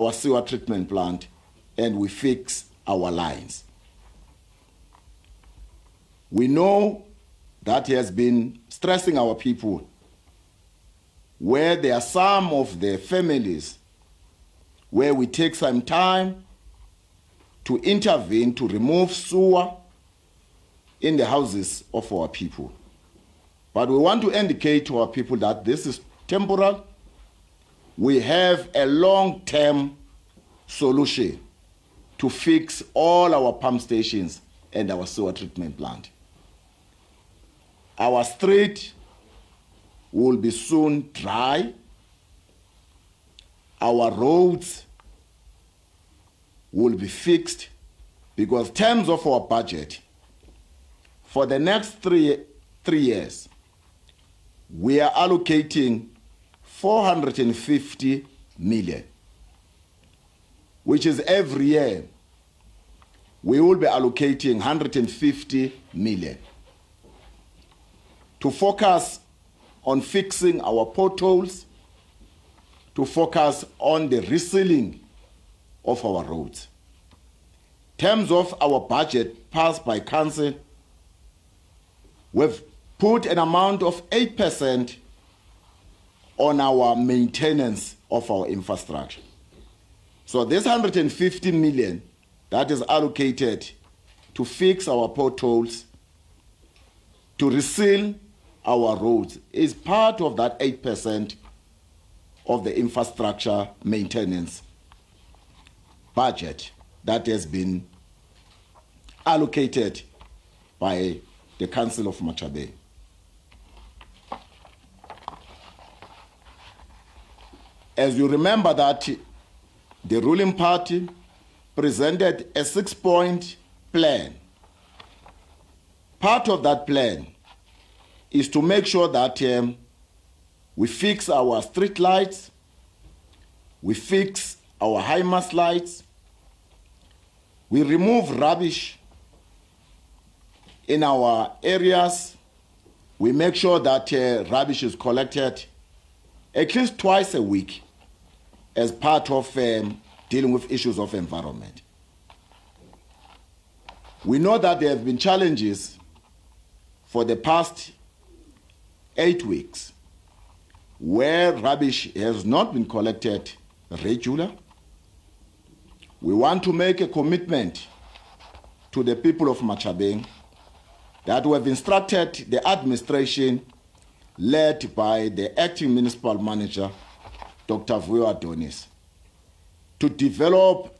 our sewer treatment plant and we fix our lines. We know that has been stressing our people, where there are some of the families where we take some time to intervene to remove sewer in the houses of our people. But we want to indicate to our people that this is temporal. We have a long-term solution to fix all our pump stations and our sewer treatment plant. Our street will be soon dry. Our roads will be fixed, because in terms of our budget, for the next three years, we are allocating 450 million, which is every year we will be allocating 150 million to focus on fixing our potholes, to focus on the resealing of our roads. In terms of our budget passed by council, we've put an amount of 8% on our maintenance of our infrastructure. So this 150 million that is allocated to fix our potholes, to reseal our roads, is part of that 8% of the infrastructure maintenance budget that has been allocated by the Council of Matjhabeng. As you remember that the ruling party presented a 6-point plan. Part of that plan is to make sure that we fix our street lights, we fix our high mast lights, we remove rubbish in our areas, we make sure that rubbish is collected at least twice a week as part of dealing with issues of environment. We know that there have been challenges for the past 8 weeks where rubbish has not been collected regularly. We want to make a commitment to the people of Matjhabeng that we have instructed the administration led by the acting municipal manager, Dr. Vuyo Adonis, to develop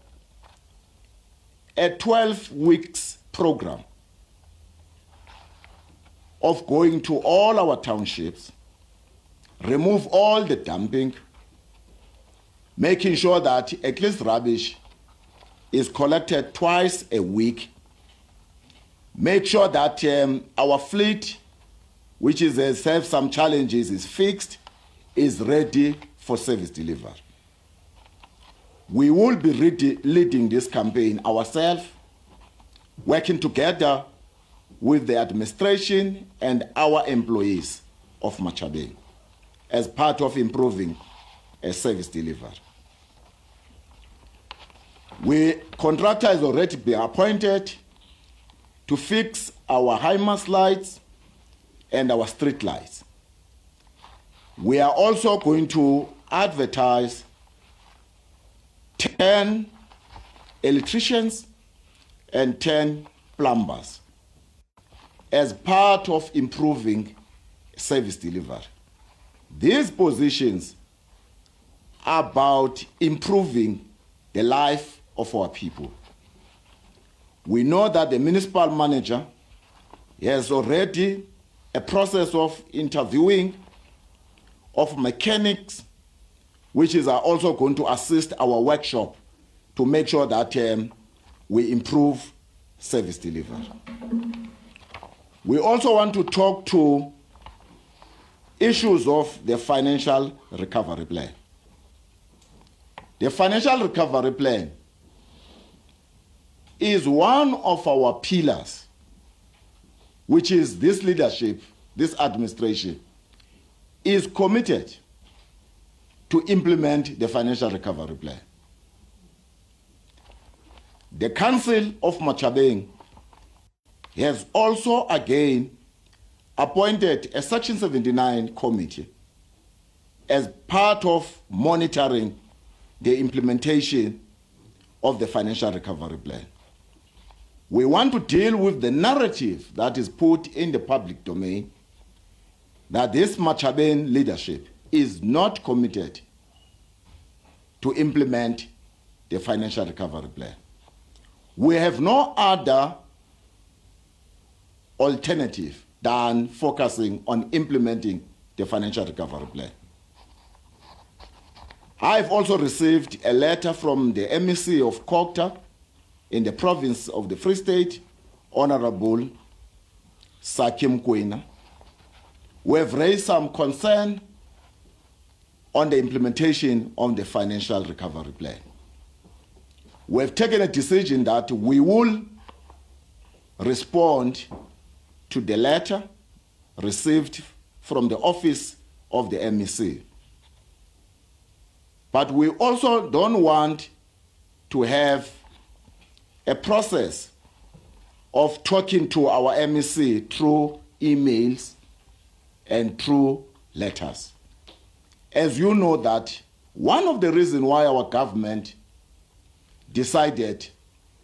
a 12 weeks program of going to all our townships, remove all the dumping, making sure that at least rubbish is collected twice a week, make sure that our fleet, which has had some challenges, is fixed, is ready for service delivery. We will be leading this campaign ourselves, working together with the administration and our employees of Matjhabeng as part of improving service delivery. Contractor has already been appointed to fix our high mast lights and our street lights. We are also going to advertise 10 electricians and 10 plumbers as part of improving service delivery. These positions are about improving the life of our people. We know that the municipal manager has already a process of interviewing of mechanics, which is also going to assist our workshop to make sure that we improve service delivery. We also want to talk to issues of the financial recovery plan. The financial recovery plan is one of our pillars, which is this leadership, this administration, is committed to implement the financial recovery plan. The Council of Matjhabeng has also again appointed a Section 79 committee as part of monitoring the implementation of the financial recovery plan. We want to deal with the narrative that is put in the public domain that this Matjhabeng leadership is not committed to implement the financial recovery plan. We have no other alternative than focusing on implementing the financial recovery plan. I've also received a letter from the MEC of Kokta in the province of the Free State, Honorable Sakim Kwena, who have raised some concern on the implementation of the financial recovery plan. We have taken a decision that we will respond to the letter received from the office of the MEC. But we also don't want to have a process of talking to our MEC through emails and through letters. As you know that one of the reasons why our government decided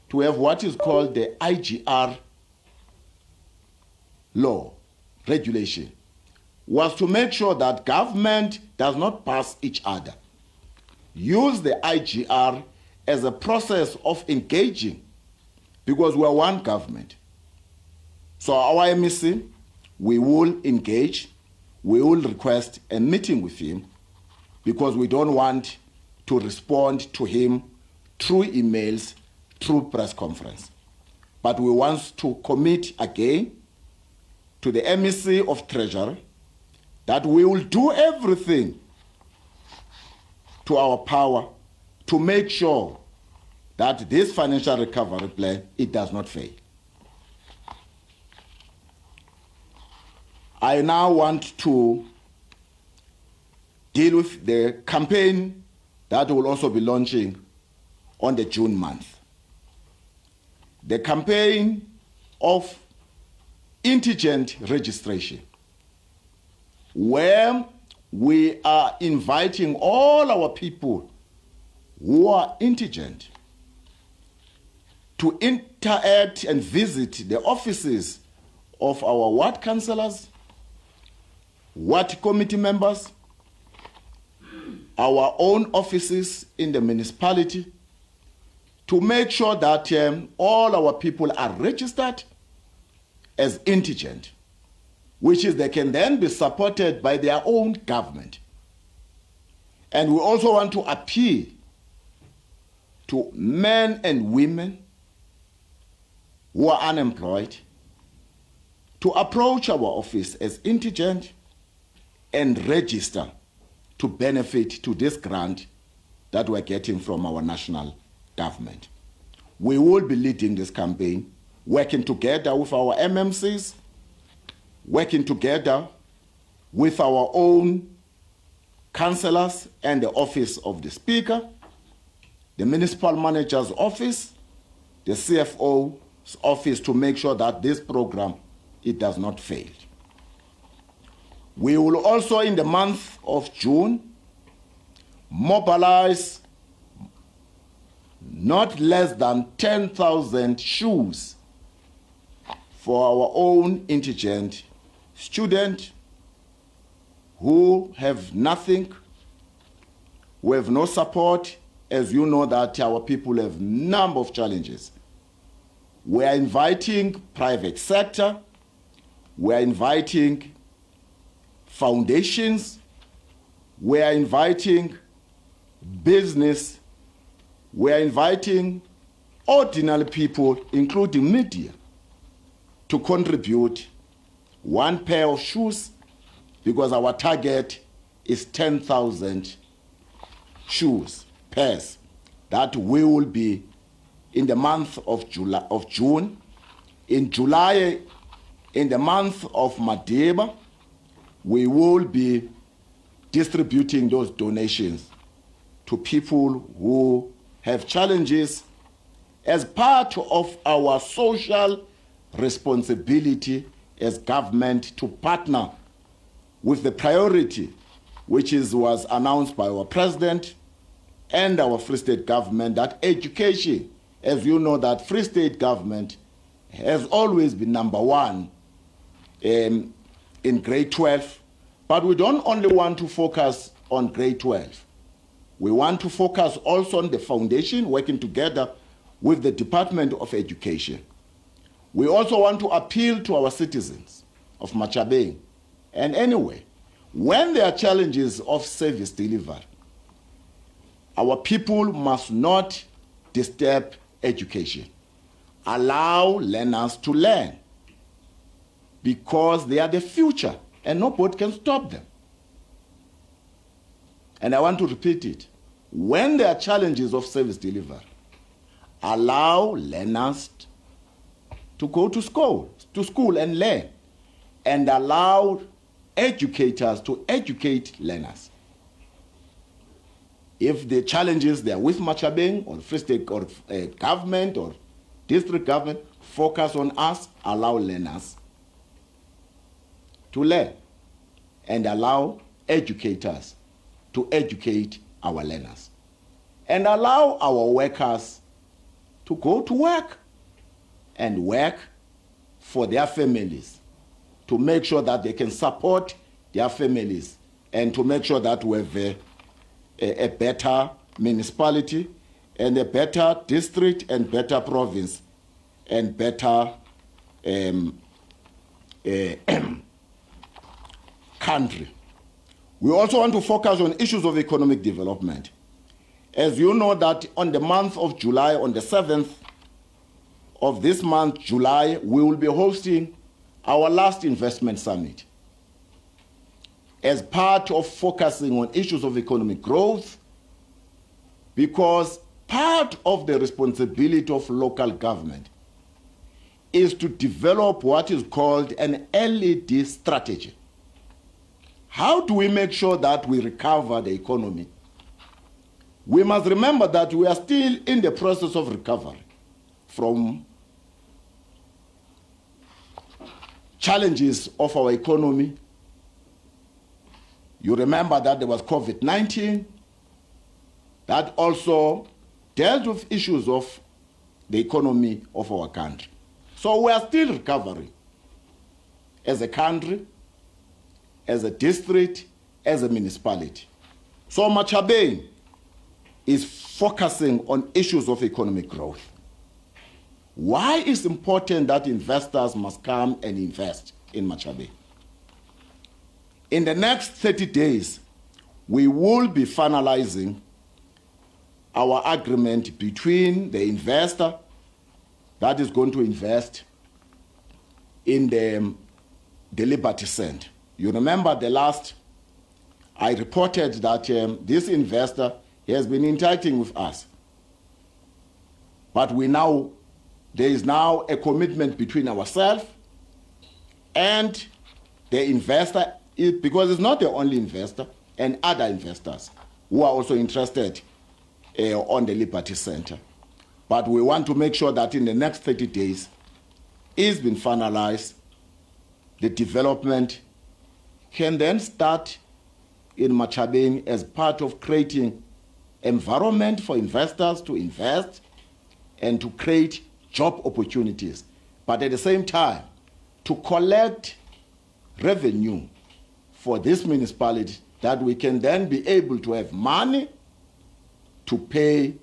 to have what is called the IGR law regulation was to make sure that government does not pass each other. Use the IGR as a process of engaging, because we are one government. So our MEC, we will engage, we will request a meeting with him, because we don't want to respond to him through emails, through press conference. But we want to commit again to the MEC of Treasury that we will do everything to our power to make sure that this financial recovery plan, it does not fail. I now want to deal with the campaign that will also be launching on the June month. The campaign of indigent registration, where we are inviting all our people who are indigent to interact and visit the offices of our ward councillors, ward committee members, our own offices in the municipality, to make sure that all our people are registered as indigent, which is they can then be supported by their own government. And we also want to appeal to men and women who are unemployed to approach our office as indigent and register to benefit to this grant that we're getting from our national government. We will be leading this campaign, working together with our MMCs, working together with our own councillors and the office of the Speaker, the Municipal Manager's office, the CFO's office, to make sure that this program, it does not fail. We will also, in the month of June, mobilize not less than 10,000 shoes for our own indigent students who have nothing, who have no support. As you know that our people have a number of challenges. We are inviting private sector, we are inviting foundations, we are inviting business, we are inviting ordinary people, including media, to contribute one pair of shoes, because our target is 10,000 shoes, pairs, that we will be in the month of June. In July, in the month of Madeba, we will be distributing those donations to people who have challenges as part of our social responsibility as government to partner with the priority which was announced by our president and our Free State government, that education, as you know, that Free State government has always been number one in grade 12, but we don't only want to focus on grade 12. We want to focus also on the foundation, working together with the Department of Education. We also want to appeal to our citizens of Matjhabeng. And anyway, when there are challenges of service delivery, our people must not disturb education. Allow learners to learn, because they are the future and nobody can stop them. And I want to repeat it. When there are challenges of service delivery, allow learners to go to school and learn, and allow educators to educate learners. If the challenges they are with Matjhabeng or Free State or government or district government, focus on us, allow learners to learn, and allow educators to educate our learners, and allow our workers to go to work and work for their families, to make sure that they can support their families, and to make sure that we have a better municipality and a better district and better province and better country. We also want to focus on issues of economic development. As you know that on the month of July, on the 7th of this month, July, we will be hosting our last investment summit as part of focusing on issues of economic growth, because part of the responsibility of local government is to develop what is called an LED strategy. How do we make sure that we recover the economy? We must remember that we are still in the process of recovery from challenges of our economy. You remember that there was COVID-19 that also dealt with issues of the economy of our country. So we are still recovering as a country, as a district, as a municipality. So Matjhabeng is focusing on issues of economic growth. Why is it important that investors must come and invest in Matjhabeng? In the next 30 days, we will be finalizing our agreement between the investor that is going to invest in the Liberty Center. You remember I reported that this investor has been interacting with us. But there is now a commitment between ourselves and the investor, because it's not the only investor, and other investors who are also interested on the Liberty Center. But we want to make sure that in the next 30 days, it's been finalized. The development can then start in Matjhabeng as part of creating environment for investors to invest and to create job opportunities, but at the same time to collect revenue for this municipality, that we can then be able to have money to pay,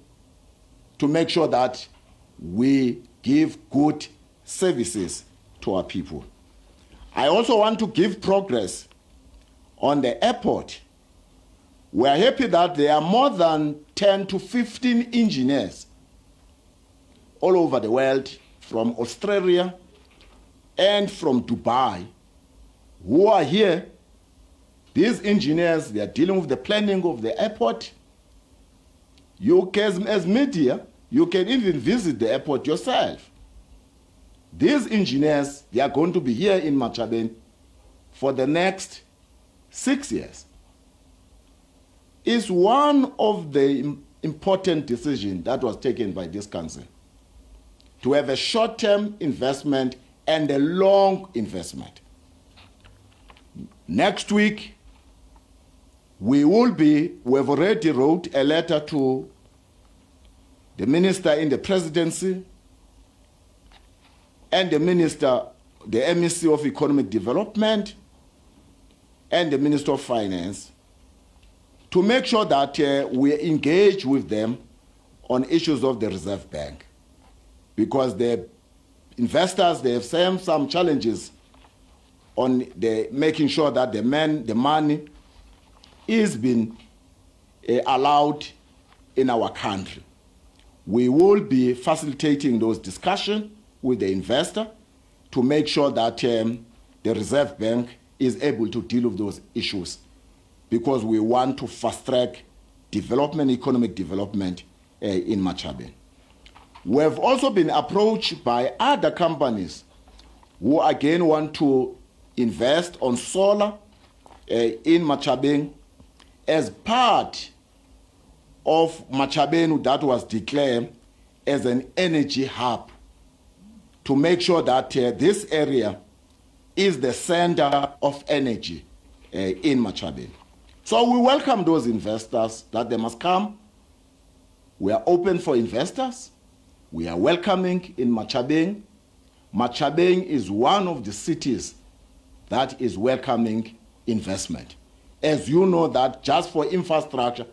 to make sure that we give good services to our people. I also want to give progress on the airport. We are happy that there are more than 10 to 15 engineers all over the world, from Australia and from Dubai, who are here. These engineers, they are dealing with the planning of the airport. You can, as media, you can even visit the airport yourself. These engineers, they are going to be here in Matjhabeng for the next 6 years. It's one of the important decisions that was taken by this council. to have a short-term investment and a long investment. Next week, we have already wrote a letter to the minister in the presidency and the minister, the MEC of Economic Development and the Minister of Finance to make sure that we engage with them on issues of the Reserve Bank, because the investors, they have some challenges on making sure that the money is being allowed in our country. We will be facilitating those discussions with the investor to make sure that the Reserve Bank is able to deal with those issues, because we want to fast-track development, economic development in Matjhabeng. We have also been approached by other companies who again want to invest on solar in Matjhabeng as part of Matjhabeng that was declared as an energy hub, to make sure that this area is the center of energy in Matjhabeng. So we welcome those investors that they must come. We are open for investors. We are welcoming in Matjhabeng. Matjhabeng is one of the cities that is welcoming investment. As you know, that just for infrastructure,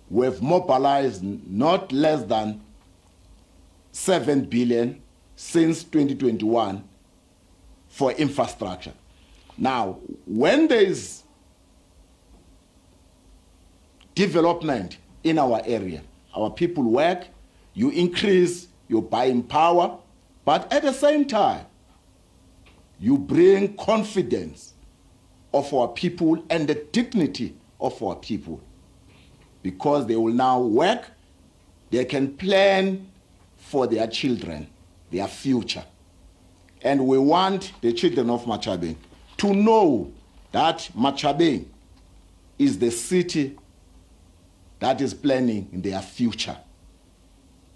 we have mobilized not less than 7 billion since 2021 for infrastructure. Now, when there is development in our area, our people work, you increase your buying power, but at the same time, you bring confidence of our people and the dignity of our people, because they will now work, they can plan for their children, their future. And we want the children of Matjhabeng to know that Matjhabeng is the city that is planning their future.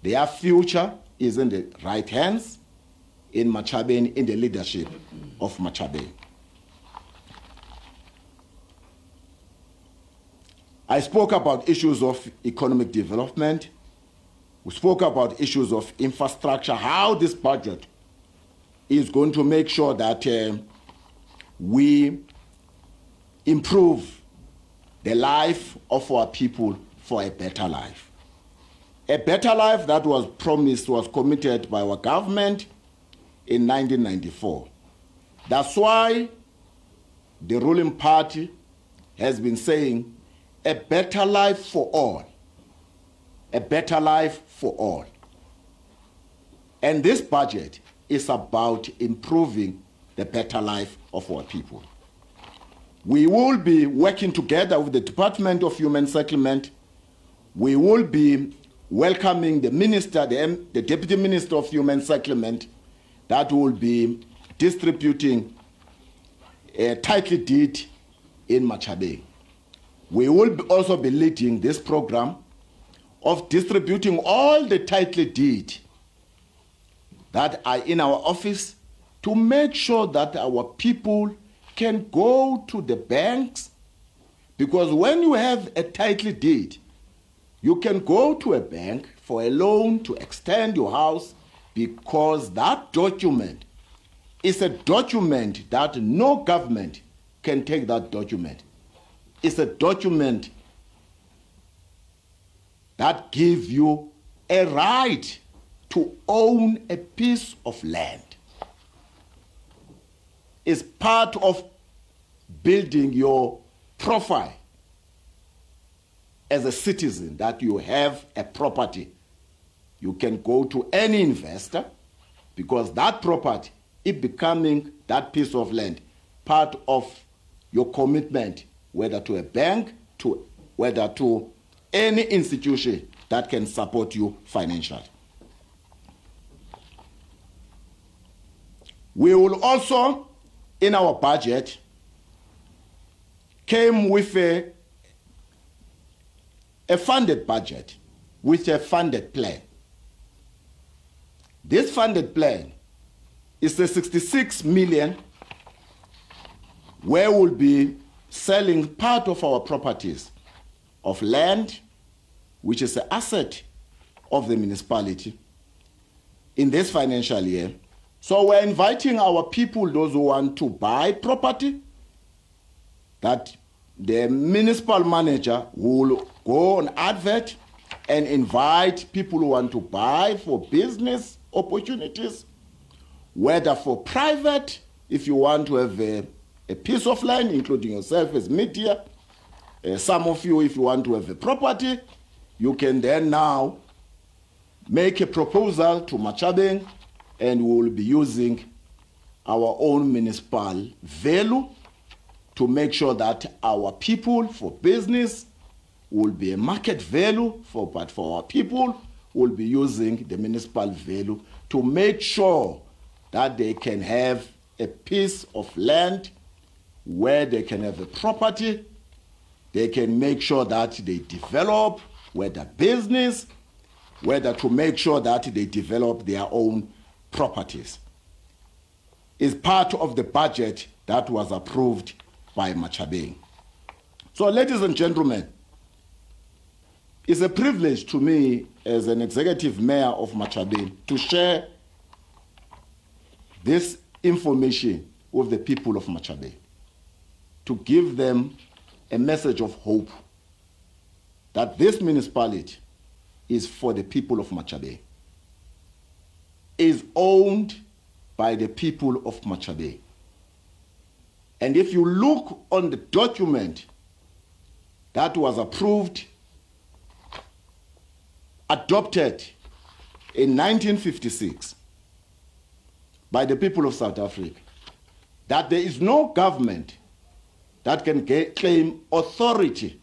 Their future is in the right hands, in Matjhabeng, in the leadership of Matjhabeng. I spoke about issues of economic development. We spoke about issues of infrastructure, how this budget is going to make sure that we improve the life of our people for a better life. A better life that was promised, was committed by our government in 1994. That's why the ruling party has been saying a better life for all. A better life for all. And this budget is about improving the better life of our people. We will be working together with the Department of Human Settlement. We will be welcoming the minister, the Deputy Minister of Human Settlement, that will be distributing a title deed in Matjhabeng. We will also be leading this program of distributing all the title deeds that are in our office, to make sure that our people can go to the banks, because when you have a title deed, you can go to a bank for a loan to extend your house, because that document is a document that no government can take that document. It's a document that gives you a right to own a piece of land. It's part of building your profile as a citizen, that you have a property. You can go to any investor, because that property is becoming, that piece of land, part of your commitment, whether to a bank, whether to any institution that can support you financially. We will also, in our budget, came with a funded budget, with a funded plan. This funded plan is the 66 million where we'll be selling part of our properties of land, which is an asset of the municipality, in this financial year. So we're inviting our people, those who want to buy property, that the municipal manager will go on advert and invite people who want to buy for business opportunities, whether for private, if you want to have a piece of land, including yourself as media. Some of you, if you want to have a property, you can then now make a proposal to Matjhabeng, and we will be using our own municipal value to make sure that our people for business will be a market value, but for our people will be using the municipal value to make sure that they can have a piece of land where they can have a property, they can make sure that they develop, whether business, whether to make sure that they develop their own properties. Is part of the budget that was approved by Matjhabeng. So, ladies and gentlemen, it's a privilege to me as an executive mayor of Matjhabeng to share this information with the people of Matjhabeng, to give them a message of hope that this municipality is for the people of Matjhabeng, is owned by the people of Matjhabeng. And if you look on the document that was approved, adopted in 1956 by the people of South Africa, that there is no government that can claim authority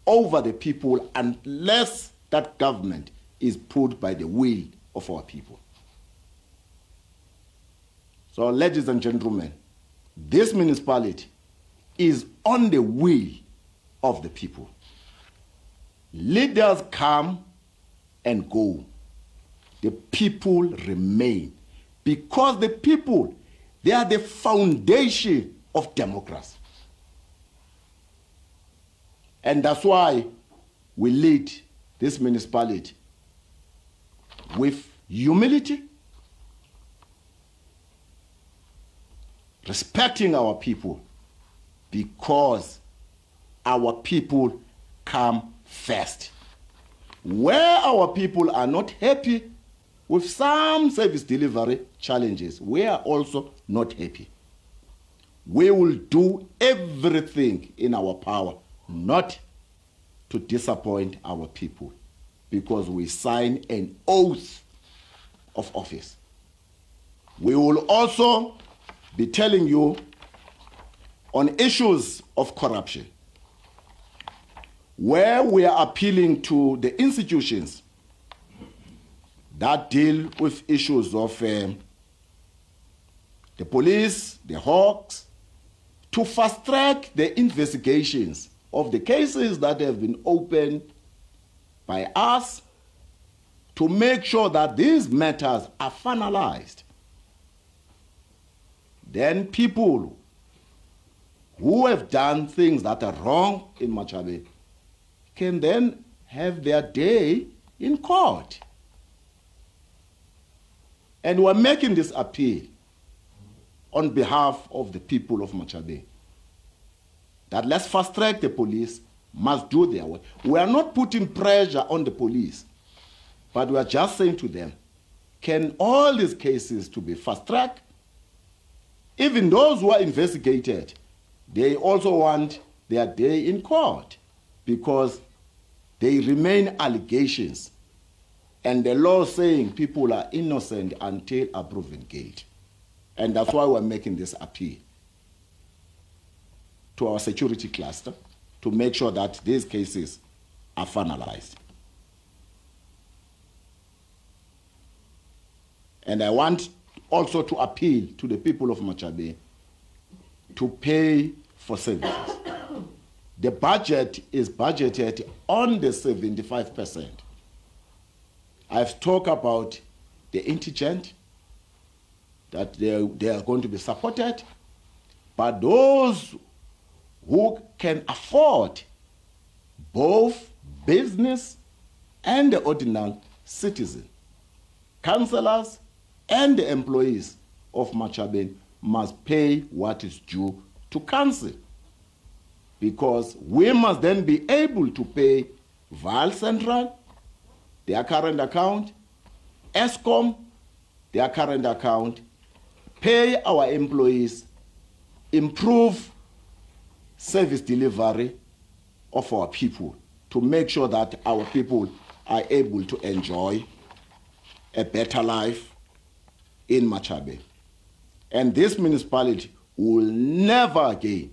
over the people unless that government is put by the will of our people. So, ladies and gentlemen, this municipality is on the will of the people. Leaders come and go. The people remain, because the people, they are the foundation of democracy. And that's why we lead this municipality with humility, respecting our people, because our people come first. Where our people are not happy with some service delivery challenges, we are also not happy. We will do everything in our power not to disappoint our people, because we sign an oath of office. We will also be telling you on issues of corruption, where we are appealing to the institutions that deal with issues of the police, the Hawks, to fast track the investigations of the cases that have been opened by us, to make sure that these matters are finalized. Then people who have done things that are wrong in Matjhabeng can then have their day in court. And we're making this appeal on behalf of the people of Matjhabeng, that let's fast track the police, must do their work. We are not putting pressure on the police, but we are just saying to them, can all these cases to be fast tracked? Even those who are investigated, they also want their day in court, because they remain allegations. And the law saying people are innocent until are proven guilty. And that's why we're making this appeal to our security cluster to make sure that these cases are finalized. And I want also to appeal to the people of Matjhabeng to pay for services. The budget is budgeted on the 75%. I've talked about the indigent, that they are going to be supported. But those who can afford, both business and the ordinary citizen, councillors and the employees of Matjhabeng must pay what is due to council, because we must then be able to pay Val Central, their current account, ESCOM, their current account, pay our employees, improve service delivery of our people to make sure that our people are able to enjoy a better life in Matjhabeng. And this municipality will never again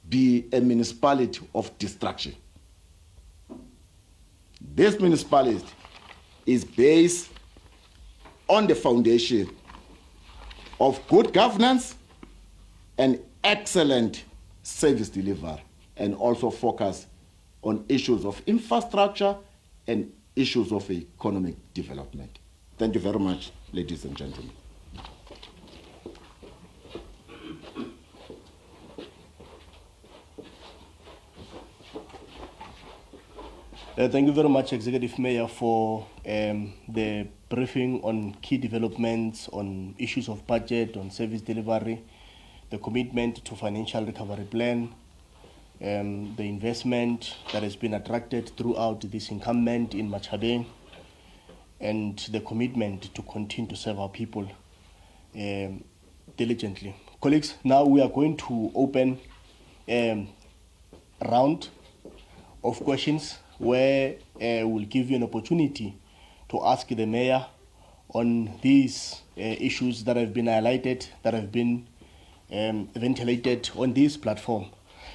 be a municipality of destruction. This municipality is based on the foundation of good governance and excellent service delivery, and also focus on issues of infrastructure and issues of economic development. Thank you very much, ladies and gentlemen. Thank you very much, Executive Mayor, for the briefing on key developments, on issues of budget, on service delivery, the commitment to financial recovery plan, the investment that has been attracted throughout this incumbent in Matjhabeng, and the commitment to continue to serve our people diligently. Colleagues, now we are going to open a round of questions where we'll give you an opportunity to ask the mayor on these issues that have been highlighted, that have been ventilated on this platform.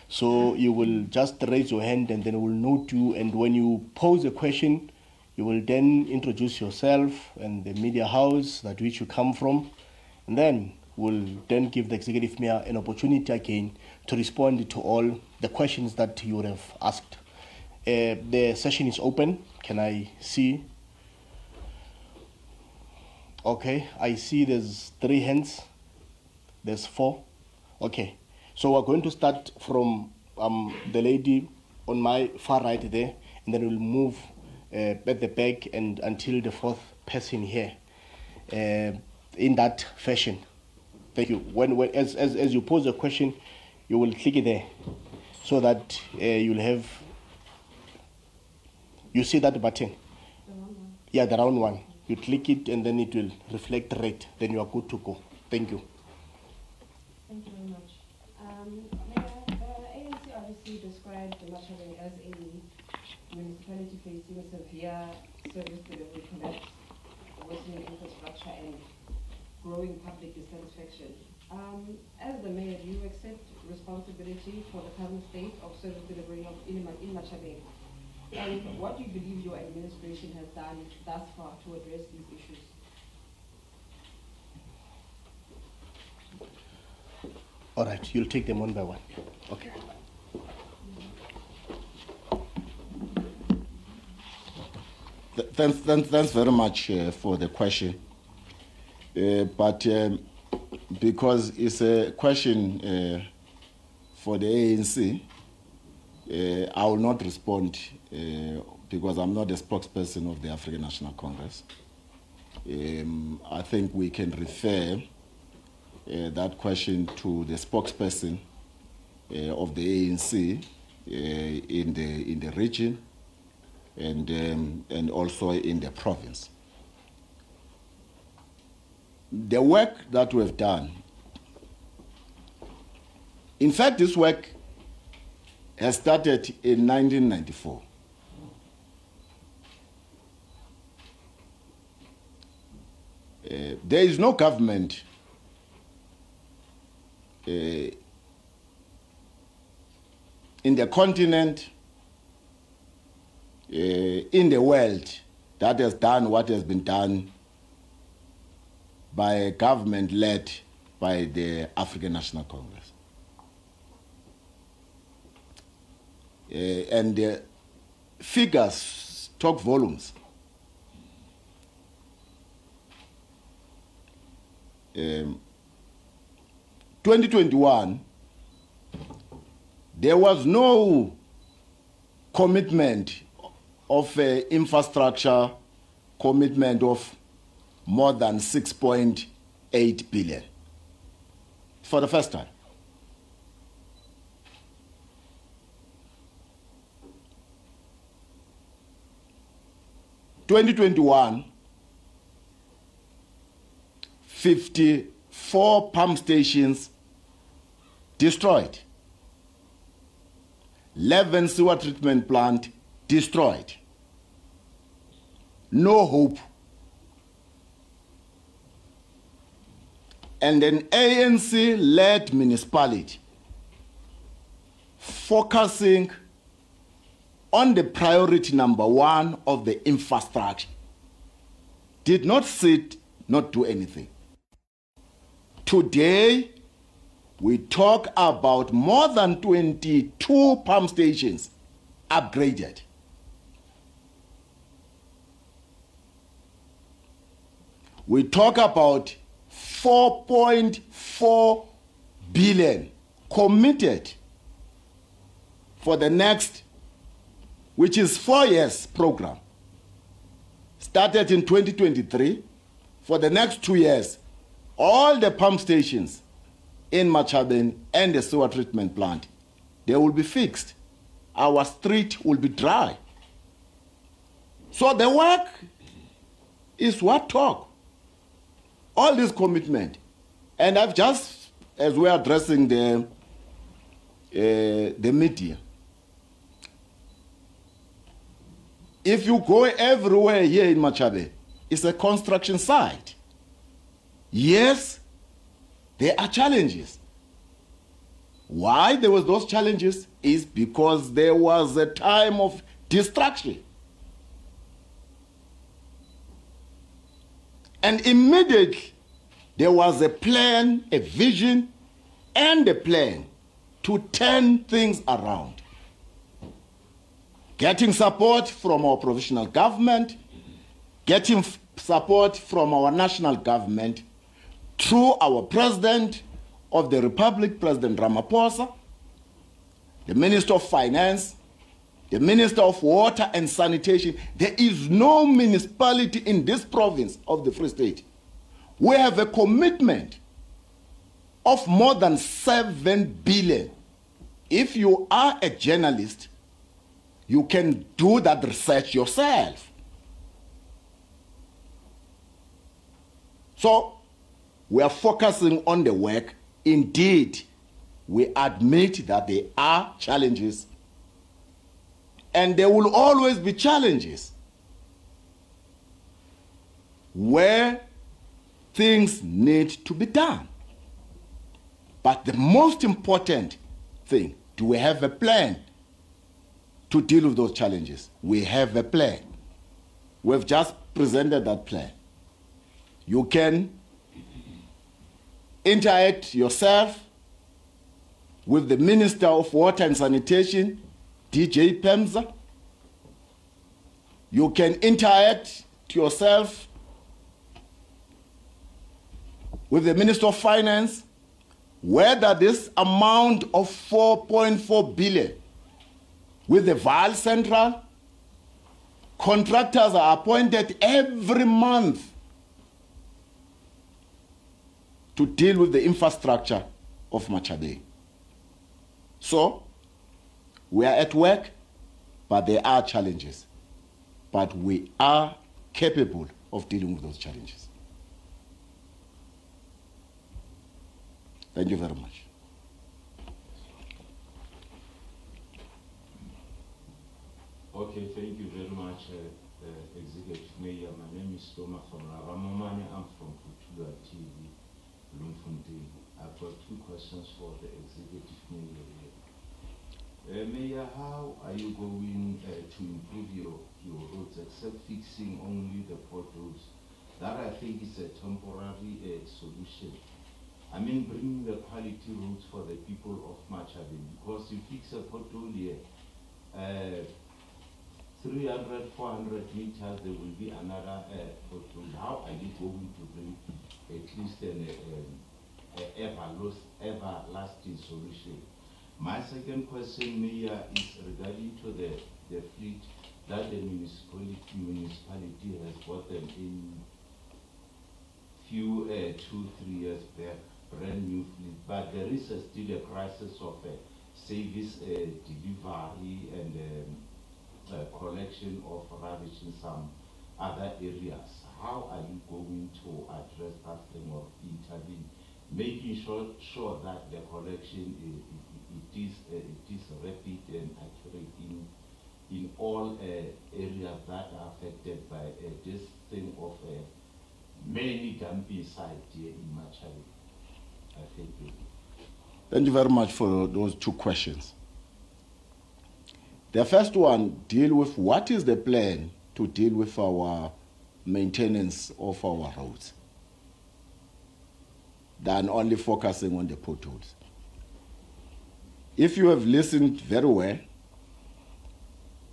So you will just raise your hand and then we'll note you, and when you pose a question, you will then introduce yourself and the media house that which you come from, and then we'll then give the executive mayor an opportunity again to respond to all the questions that you would have asked. The session is open. Can I see? Okay, I see there's 3 hands. There's 4. Okay, so we're going to start from the lady on my far right there, and then we'll move at the back and until the 4th person here, in that fashion. Thank you. As you pose a question, you will click it there so that you'll have. You see that button? The round one. Yeah, the round one. You click it and then it will reflect red. Then you are good to go. Thank you. Thank you very much. Mayor, ANC obviously described Matjhabeng as a municipality facing severe service delivery collapse, worsening infrastructure and growing public dissatisfaction. As the mayor, do you accept responsibility for the current state of service delivery in Matjhabeng? And what do you believe your administration has done thus far to address these issues? All right, you'll take them one by one. Okay. Thanks very much for the question. But because it's a question for the ANC, I will not respond because I'm not a spokesperson of the African National Congress. I think we can refer that question to the spokesperson of the ANC in the region and also in the province. The work that we've done, in fact, this work has started in 1994. There is no government in the continent, in the world, that has done what has been done by a government led by the African National Congress. And the figures talk volumes. 2021, there was no commitment of infrastructure commitment of more than 6.8 billion for the first time. In 2021, 54 pump stations destroyed, 11 sewer treatment plant destroyed. No hope. And an ANC-led municipality focusing on the priority number one of the infrastructure did not sit, not do anything. Today, we talk about more than 22 pump stations upgraded. We talk about 4.4 billion committed for the next, which is 4 years program. Started in 2023. For the next 2 years, all the pump stations in Matjhabeng and the sewer treatment plant, they will be fixed. Our street will be dry. So the work is what talk. All this commitment. And I've just, as we're addressing the media, if you go everywhere here in Matjhabeng, it's a construction site. Yes, there are challenges. Why there was those challenges is because there was a time of distraction. And immediately there was a plan, a vision, and a plan to turn things around. Getting support from our provincial government, getting support from our national government through our President of the Republic, President Ramaphosa, the Minister of Finance, the Minister of Water and Sanitation. There is no municipality in this province of the Free State. We have a commitment of more than 7 billion. If you are a journalist, you can do that research yourself. So, we are focusing on the work. Indeed, we admit that there are challenges, and there will always be challenges where things need to be done. But the most important thing, do we have a plan to deal with those challenges? We have a plan. We've just presented that plan. You can interact yourself with the Minister of Water and Sanitation, DJ Pemza. You can interact yourself with the Minister of Finance, whether this amount of 4.4 billion with the Val Central, contractors are appointed every month to deal with the infrastructure of Matjhabeng. So, we are at work, but there are challenges. But we are capable of dealing with those challenges. Thank you very much. Okay, thank you very much, Executive Mayor. My name is Toma from Ramamane. I'm from Kutula TV, Bloemfontein. I've got 2 questions for the Executive Mayor here. Mayor, how are you going to improve your roads except fixing only the potholes? That I think is a temporary solution. I mean, bringing the quality roads for the people of Matjhabeng, because you fix a pothole here, 300, 400 meters, there will be another pothole. How are you going to bring at least an everlasting solution? My second question, Mayor, is regarding to the fleet that the municipality has bought them in few 2-3 years back, brand new fleet. But there is still a crisis of service delivery and collection of rubbish in some other areas. How are you going to address that thing or intervene, making sure that the collection it is rapid and accurate in all areas that are affected by this thing of many dumping sites here in Matjhabeng? I thank you. Thank you very much for those two questions. The first one deal with what is the plan to deal with our maintenance of our roads than only focusing on the potholes. If you have listened very well,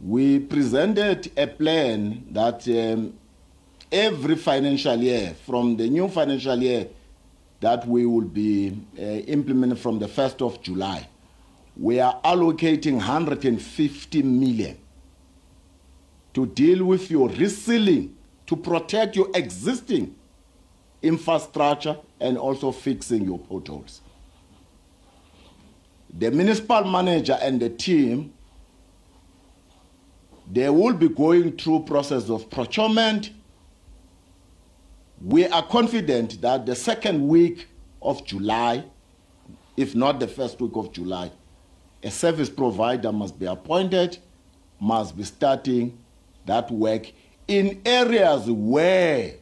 we presented a plan that every financial year, from the new financial year that we will be implementing from the 1st of July, we are allocating 150 million to deal with your resealing, to protect your existing infrastructure and also fixing your potholes. The municipal manager and the team, they will be going through process of procurement. We are confident that the second week of July, if not the first week of July, a service provider must be appointed, must be starting that work in areas where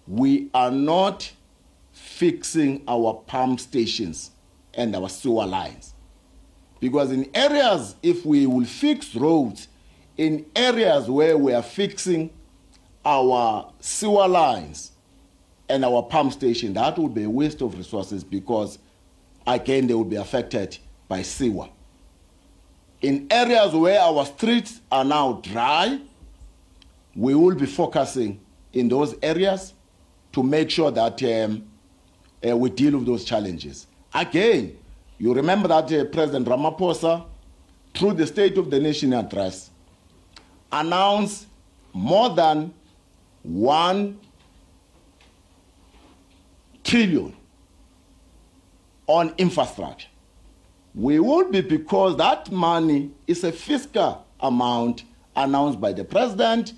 we are not fixing our pump stations and our sewer lines. Because in areas, if we will fix roads, in areas where we are fixing our sewer lines and our pump station, that would be a waste of resources because, again, they will be affected by sewer. In areas where our streets are now dry, we will be focusing in those areas to make sure that we deal with those challenges. Again, you remember that President Ramaphosa, through the State of the Nation address, announced more than 1 trillion on infrastructure. We will be, because that money is a fiscal amount announced by the President,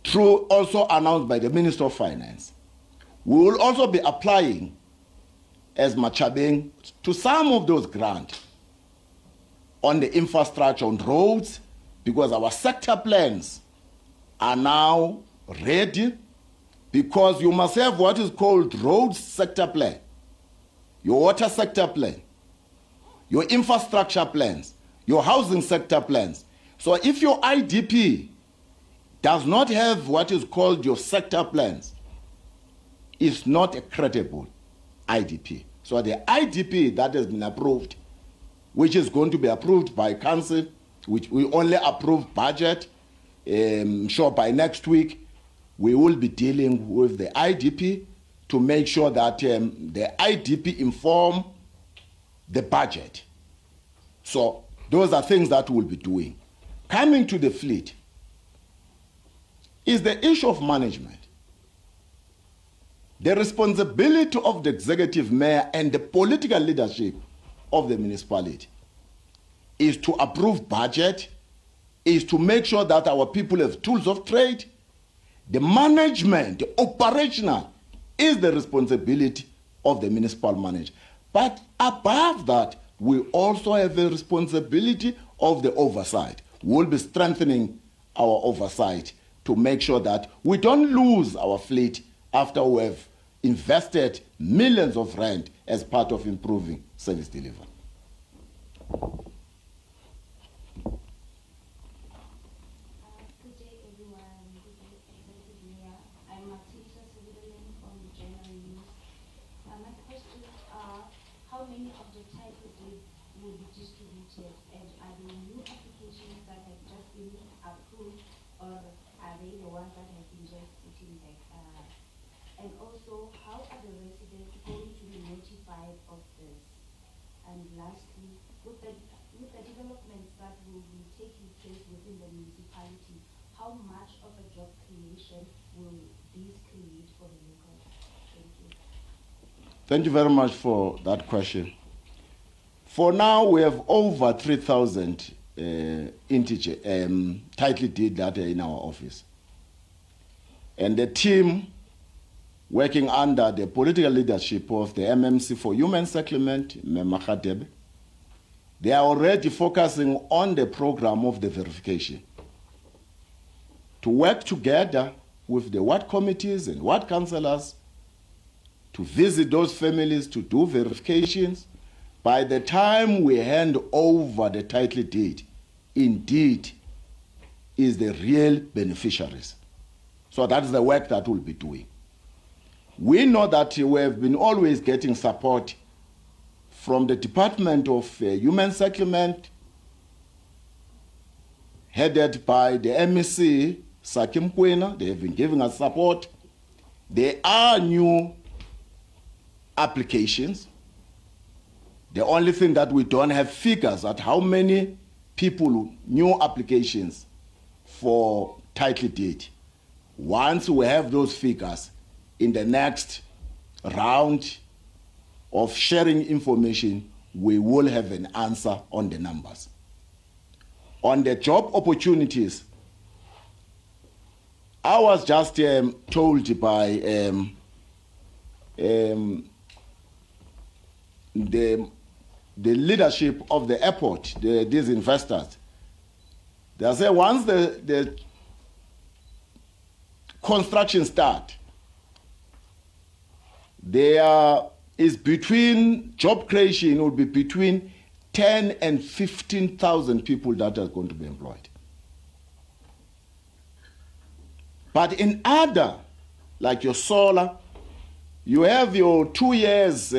through also announced by the Minister of Finance. We will also be applying as Matjhabeng to some of those grants on the infrastructure, on roads, because our sector plans are now ready, because you must have what is called roads sector plan, your water sector plan, your infrastructure plans, your housing sector plans. So if your IDP does not have what is called your sector plans, it's not a credible IDP. So the IDP that has been approved, which is going to be approved by council, which we only approve budget, sure by next week, we will be dealing with the IDP to make sure that the IDP inform the budget. So those are things that we'll be doing. Coming to the fleet is the issue of management. The responsibility of the executive mayor and the political leadership of the municipality is to approve budget, is to make sure that our people have tools of trade. The management, the operational, is the responsibility of the municipal manager. But above that, we also have a responsibility of the oversight. We'll be strengthening our oversight to make sure that we don't lose our fleet after we have invested millions of rand as part of improving service delivery. Good day, everyone. Good day, Executive Mayor. I'm Matisa Sibidoleng from the General News. My questions are, how many of the titles will be distributed, and are there new applications that have just been Thank you very much for that question. For now, we have over 3,000 title deed that are in our office. And the team working under the political leadership of the MMC for Human Settlement, Matjhabeng, they are already focusing on the program of the verification to work together with the ward committees and ward councillors to visit those families to do verifications. By the time we hand over the title deed, indeed is the real beneficiaries. So that is the work that we'll be doing. We know that we have been always getting support from the Department of Human Settlement, headed by the MEC, Sakim Kwena. They have been giving us support. There are new applications. The only thing that we don't have figures at how many people, new applications for title deed. Once we have those figures, in the next round of sharing information, we will have an answer on the numbers. On the job opportunities, I was just told by the leadership of the airport, these investors, they say once the construction start, there is between job creation will be between 10 and 15,000 people that are going to be employed. But in other, like your solar, you have your 2 years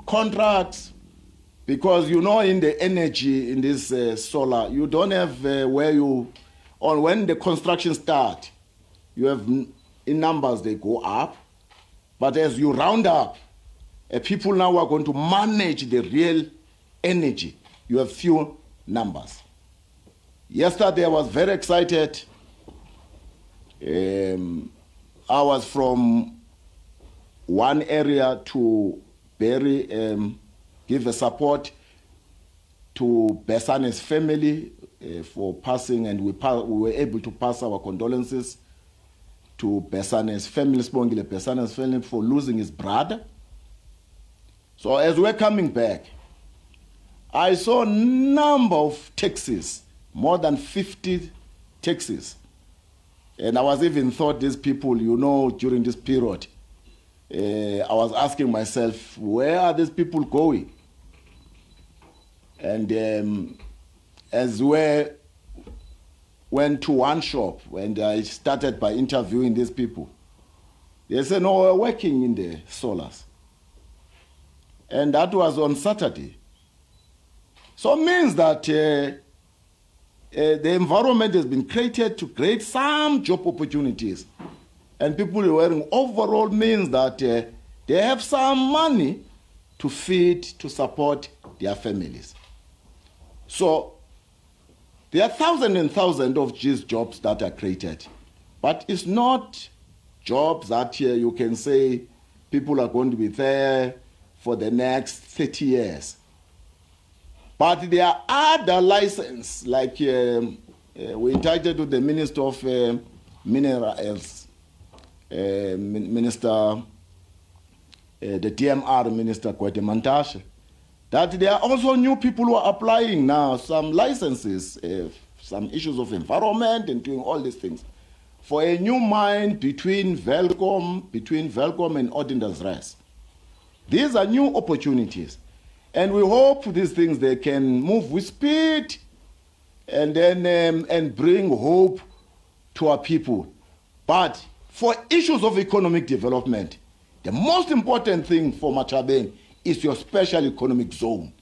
contracts, because you know in the energy in this solar, you don't have where you, or when the construction start, you have in numbers they go up, but as you round up, people now are going to manage the real energy. You have few numbers. Yesterday I was very excited. I was from one area to give a support to Besane's family for passing, and we were able to pass our condolences to Besane's family, Spongile Besane's family, for losing his brother. So as we're coming back, I saw a number of taxis, more than 50 taxis. And I was even thought these people, you know, during this period, I was asking myself, where are these people going? And as we went to one shop, and I started by interviewing these people, they said, no, we're working in the solars. And that was on Saturday. So it means that the environment has been created to create some job opportunities. And people wearing overall means that they have some money to feed, to support their families. So there are thousands and thousands of these jobs that are created. But it's not jobs that you can say people are going to be there for the next 30 years. But there are other licenses, like we entitled to the Minister of Minerals, Minister, the DMR Minister, Kwete Mantashe, that there are also new people who are applying now, some licenses, some issues of environment and doing all these things, for a new mine between Velcom and Ordinance Rest. These are new opportunities. And we hope these things, they can move with speed and then and bring hope to our people. But for issues of economic development, the most important thing for Matjhabeng is your special economic zone,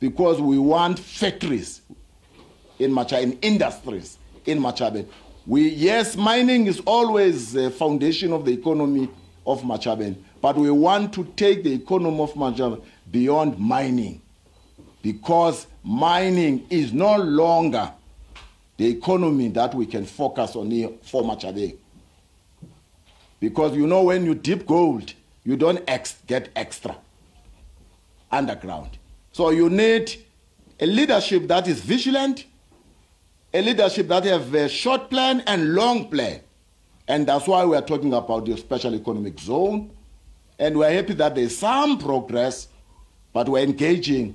because we want factories in Matjhabeng, industries in Matjhabeng. Yes, mining is always the foundation of the economy of Matjhabeng, but we want to take the economy of Matjhabeng beyond mining, because mining is no longer the economy that we can focus on here for Matjhabeng. Because you know when you dip gold, you don't get extra underground. So you need a leadership that is vigilant, a leadership that have a short plan and long plan. And that's why we are talking about the special economic zone. And we're happy that there's some progress, but we're engaging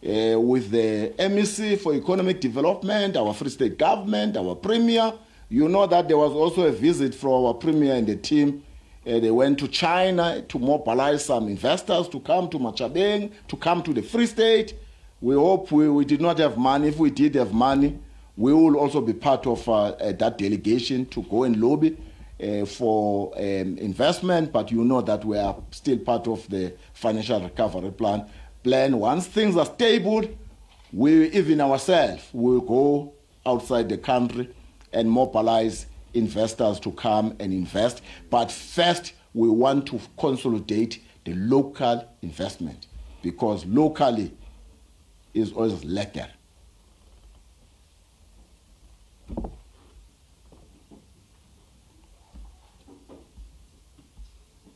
with the MEC for Economic Development, our Free State government, our Premier. You know that there was also a visit from our Premier and the team. They went to China to mobilize some investors to come to Matjhabeng, to come to the Free State. We hope we did not have money. If we did have money, we will also be part of that delegation to go and lobby for investment. But you know that we are still part of the financial recovery plan. Once things are stable, we, even ourselves, will go outside the country and mobilize investors to come and invest. But first, we want to consolidate the local investment, because locally is always later.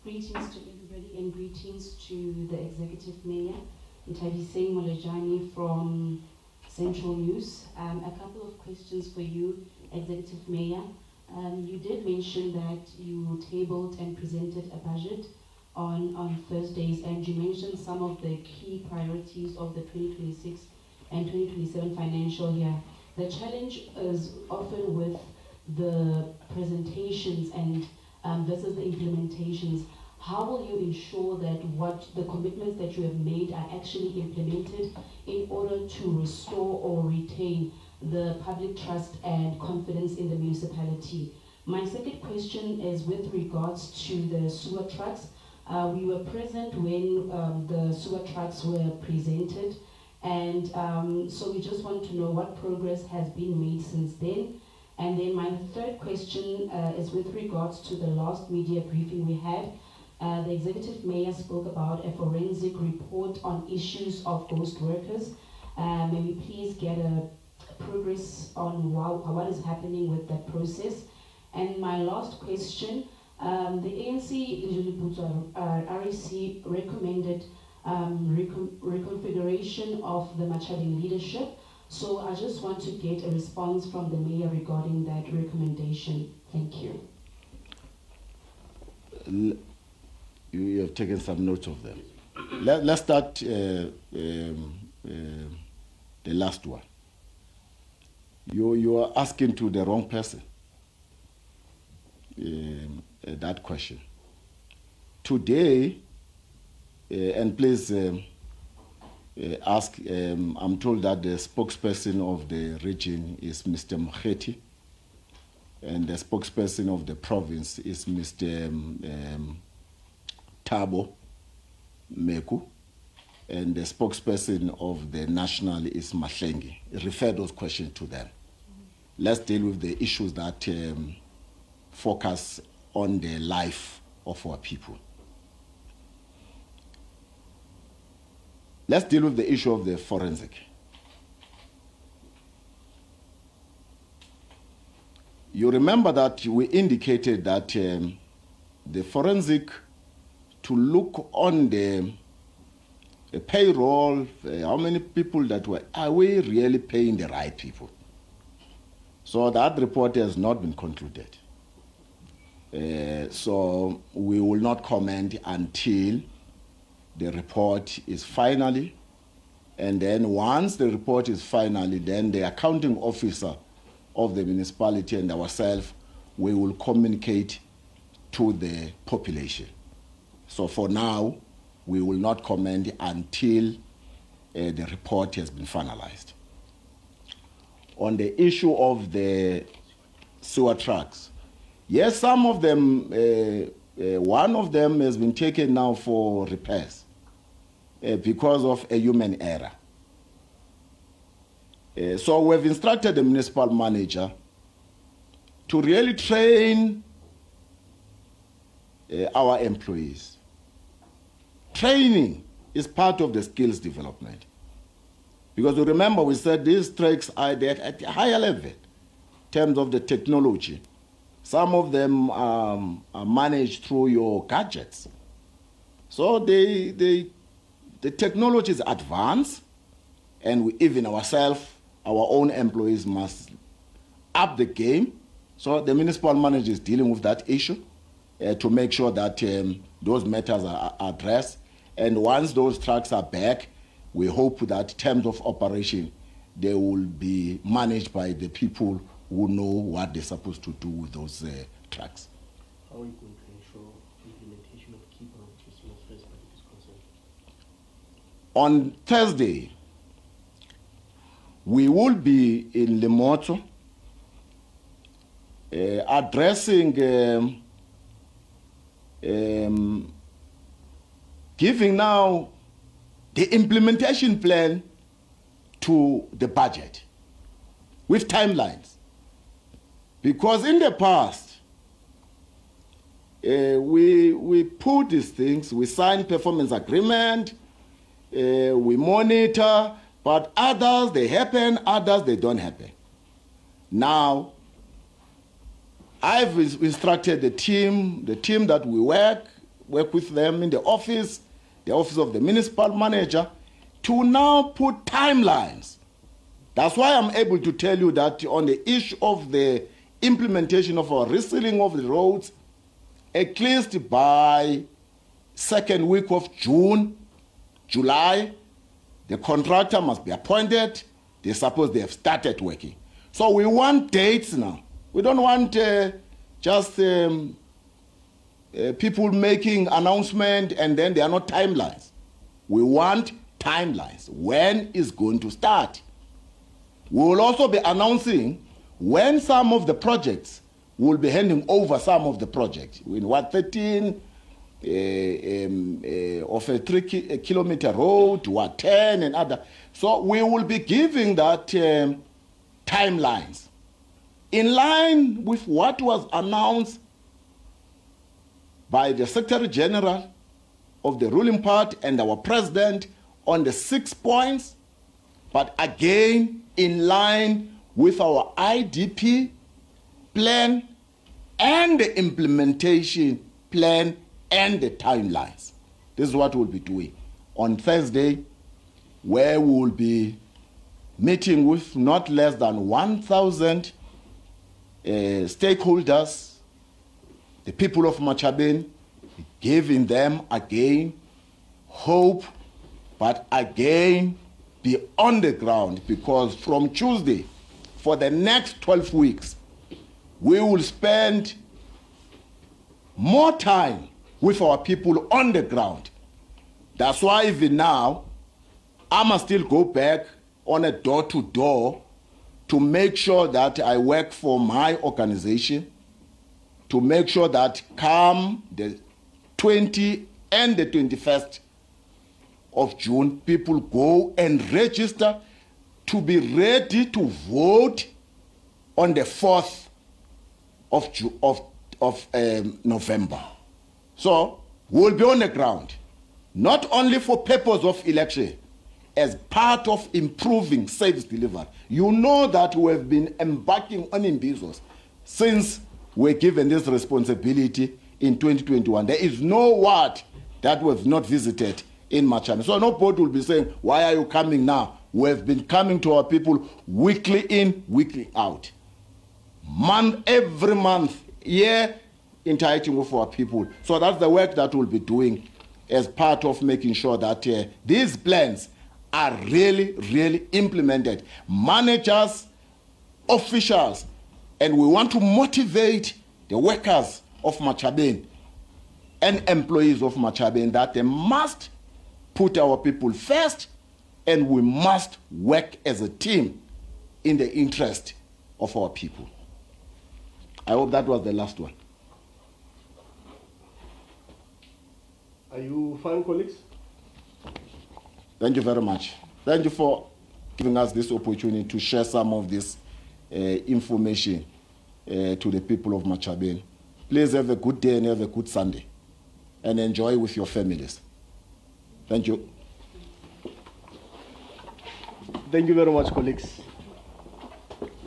Greetings to everybody and greetings to the Executive Mayor, Matjhabeng Molajani from Central News. A couple of questions for you, Executive Mayor. You did mention that you tabled and presented a budget on Thursdays, and you mentioned some of the key priorities of the 2026 and 2027 financial year. The challenge is often with the presentations and versus the implementations. How will you ensure that what the commitments that you have made are actually implemented in order to restore or retain the public trust and confidence in the municipality? My second question is with regards to the sewer trucks. We were present when the sewer trucks were presented, and so we just want to know what progress has been made since then. And then my third question is with regards to the last media briefing we had. The Executive Mayor spoke about a forensic report on issues of ghost workers. May we please get a progress on what is happening with that process? And my last question, the ANC REC recommended reconfiguration of the Matjhabeng leadership. So I just want to get a response from the mayor regarding that recommendation. Thank you. You have taken some notes of them. Let's start the last one. You are asking to the wrong person that question. Today, and please ask, I'm told that the spokesperson of the region is Mr. Mokgethi, and the spokesperson of the province is Mr. Thabo Meku, and the spokesperson of the national is Mahlengi. Refer those questions to them. Let's deal with the issues that focus on the life of our people. Let's deal with the issue of the forensic. You remember that we indicated that the forensic, to look on the payroll, how many people that are we really paying the right people? So that report has not been concluded. So we will not comment until the report is finally, and then once the report is finally, then the accounting officer of the municipality and ourselves, we will communicate to the population. So for now, we will not comment until the report has been finalized. On the issue of the sewer trucks, yes, some of them, one of them has been taken now for repairs because of a human error. So we've instructed the municipal manager to really train our employees. Training is part of the skills development. Because you remember we said these trucks are at a higher level in terms of the technology. Some of them are managed through your gadgets. So the technology is advanced, and we, even ourselves, our own employees must up the game. So the municipal manager is dealing with that issue to make sure that those matters are addressed. And once those trucks are back, we hope that in terms of operation, they will be managed by the people who know what they're supposed to do with those trucks. How are you going to ensure implementation of key priorities in as far as budget is concerned? On Thursday, we will be in Lemotso addressing, giving now the implementation plan to the budget with timelines. Because in the past, we put these things, we sign performance agreement, we monitor, but others, they happen, others, they don't happen. Now, I've instructed the team that we work with them in the office of the municipal manager, to now put timelines. That's why I'm able to tell you that on the issue of the implementation of our resealing of the roads, at least by second week of June, July, the contractor must be appointed. They have started working. So we want dates now. We don't want just people making announcement and then there are no timelines. We want timelines. When is going to start? We will also be announcing when some of the projects will be handing over some of the projects. In 13 of a 3-kilometer road, 10 and other. So we will be giving that timelines in line with what was announced by the Secretary General of the ruling party and our president on the 6 points, but again in line with our IDP plan and the implementation plan and the timelines. This is what we'll be doing on Thursday, where we will be meeting with not less than 1,000 stakeholders, the people of Matjhabeng, giving them again hope, but again be on the ground, because from Tuesday for the next 12 weeks, we will spend more time with our people on the ground. That's why even now, I must still go back on a door-to-door to make sure that I work for my organization, to make sure that come the 20th and the 21st of June, people go and register to be ready to vote on the 4th of November. So we'll be on the ground, not only for purpose of election, as part of improving service delivery. You know that we have been embarking on Imbizos since we're given this responsibility in 2021. There is no ward that we have not visited in Matjhabeng. So nobody will be saying, why are you coming now? We have been coming to our people weekly in, weekly out. Every month, year, interacting with our people. So that's the work that we'll be doing as part of making sure that these plans are really, really implemented. Managers, officials, and we want to motivate the workers of Matjhabeng and employees of Matjhabeng that they must put our people first, and we must work as a team in the interest of our people. I hope that was the last one. Are you fine, colleagues? Thank you very much. Thank you for giving us this opportunity to share some of this information to the people of Matjhabeng. Please have a good day and have a good Sunday, and enjoy with your families. Thank you. Thank you very much, colleagues.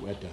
Well done.